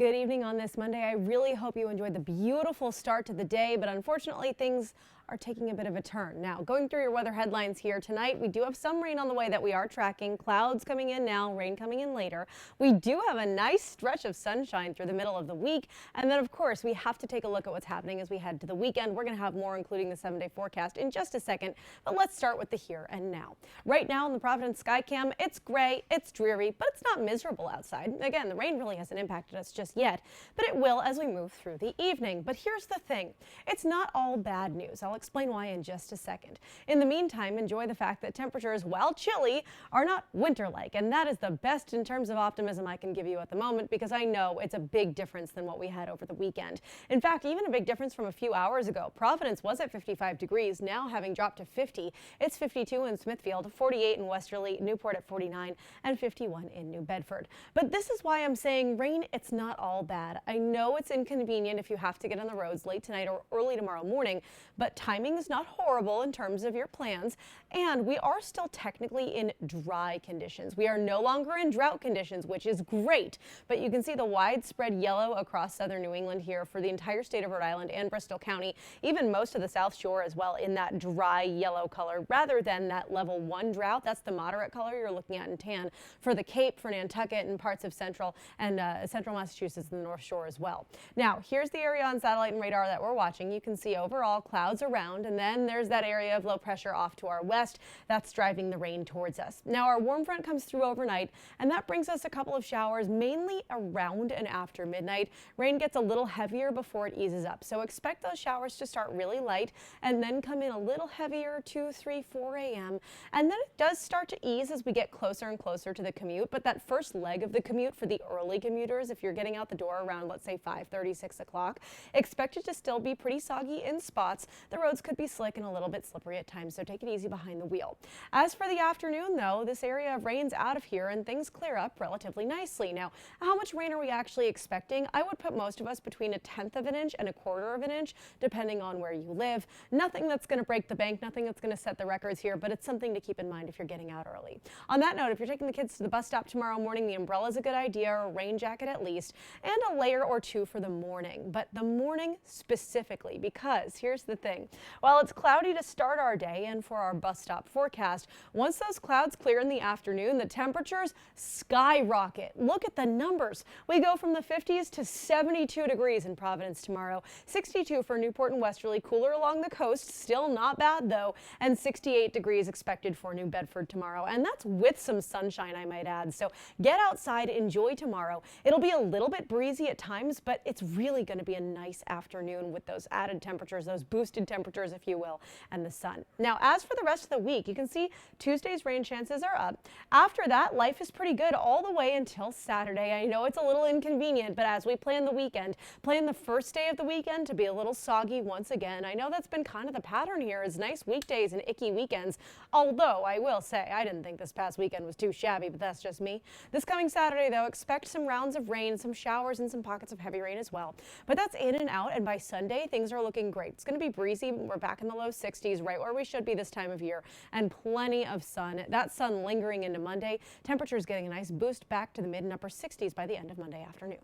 Good evening on this Monday. I really hope you enjoyed the beautiful start to the day, but unfortunately things are taking a bit of a turn. Now, going through your weather headlines here tonight, we do have some rain on the way that we are tracking. Clouds coming in now, rain coming in later. We do have a nice stretch of sunshine through the middle of the week. And then, of course, we have to take a look at what's happening as we head to the weekend. We're going to have more, including the 7-day forecast in just a second. But let's start with the here and now. Right now in the Providence Skycam, it's gray, it's dreary, but it's not miserable outside. Again, the rain really hasn't impacted us just yet, but it will as we move through the evening. But here's the thing. It's not all bad news. I'll explain why in just a second. In the meantime, enjoy the fact that temperatures, while chilly, are not winter-like, and that is the best in terms of optimism I can give you at the moment, because I know it's a big difference than what we had over the weekend. In fact, even a big difference from a few hours ago. Providence was at 55 degrees, now having dropped to 50. It's 52 in Smithfield, 48 in Westerly, Newport at 49, and 51 in New Bedford. But this is why I'm saying rain, it's not all bad. I know it's inconvenient if you have to get on the roads late tonight or early tomorrow morning, but timing is not horrible in terms of your plans, and we are still technically in dry conditions. We are no longer in drought conditions, which is great, but you can see the widespread yellow across southern New England here for the entire state of Rhode Island and Bristol County, even most of the South Shore as well, in that dry yellow color rather than that level 1 drought. That's the moderate color you're looking at in tan for the Cape, for Nantucket, and parts of central and central Massachusetts and the North Shore as well. Now, here's the area on satellite and radar that we're watching. You can see overall clouds around, and then there's that area of low pressure off to our west that's driving the rain towards us. Now, our warm front comes through overnight, and that brings us a couple of showers mainly around and after midnight. Rain gets a little heavier before it eases up, so expect those showers to start really light and then come in a little heavier 2, 3, 4 a.m. And then it does start to ease as we get closer and closer to the commute, but that first leg of the commute for the early commuters, if you're getting out the door around, let's say 5:30, 6 o'clock, expect it to still be pretty soggy in spots. The roads could be slick and a little bit slippery at times, so take it easy behind the wheel. As for the afternoon, though, this area of rain's out of here and things clear up relatively nicely. Now, how much rain are we actually expecting? I would put most of us between 1/10 of an inch and 1/4 of an inch, depending on where you live. Nothing that's going to break the bank, nothing that's going to set the records here, but it's something to keep in mind if you're getting out early. On that note, if you're taking the kids to the bus stop tomorrow morning, the umbrella is a good idea, or a rain jacket at least, and a layer or two for the morning. But the morning specifically, because here's the thing. While it's cloudy to start our day and for our bus stop forecast, once those clouds clear in the afternoon, the temperatures skyrocket. Look at the numbers. We go from the 50s to 72 degrees in Providence tomorrow, 62 for Newport and Westerly, cooler along the coast, still not bad though, and 68 degrees expected for New Bedford tomorrow. And that's with some sunshine, I might add. So get outside, enjoy tomorrow. It'll be a little bit breezy at times, but it's really going to be a nice afternoon with those added temperatures, those boosted temperatures, if you will, and the sun. Now, as for the rest of the week, you can see Tuesday's rain chances are up. After that, life is pretty good all the way until Saturday. I know it's a little inconvenient, but as we plan the weekend, plan the first day of the weekend to be a little soggy once again. I know that's been kind of the pattern here, is nice weekdays and icky weekends, although I will say I didn't think this past weekend was too shabby, but that's just me. This coming Saturday, though, expect some rounds of rain, some showers, and some pockets of heavy rain as well. But that's in and out, and by Sunday, things are looking great. It's going to be breezy. We're back in the low 60s, right where we should be this time of year, and plenty of sun. That sun lingering into Monday. Temperatures getting a nice boost back to the mid and upper 60s by the end of Monday afternoon.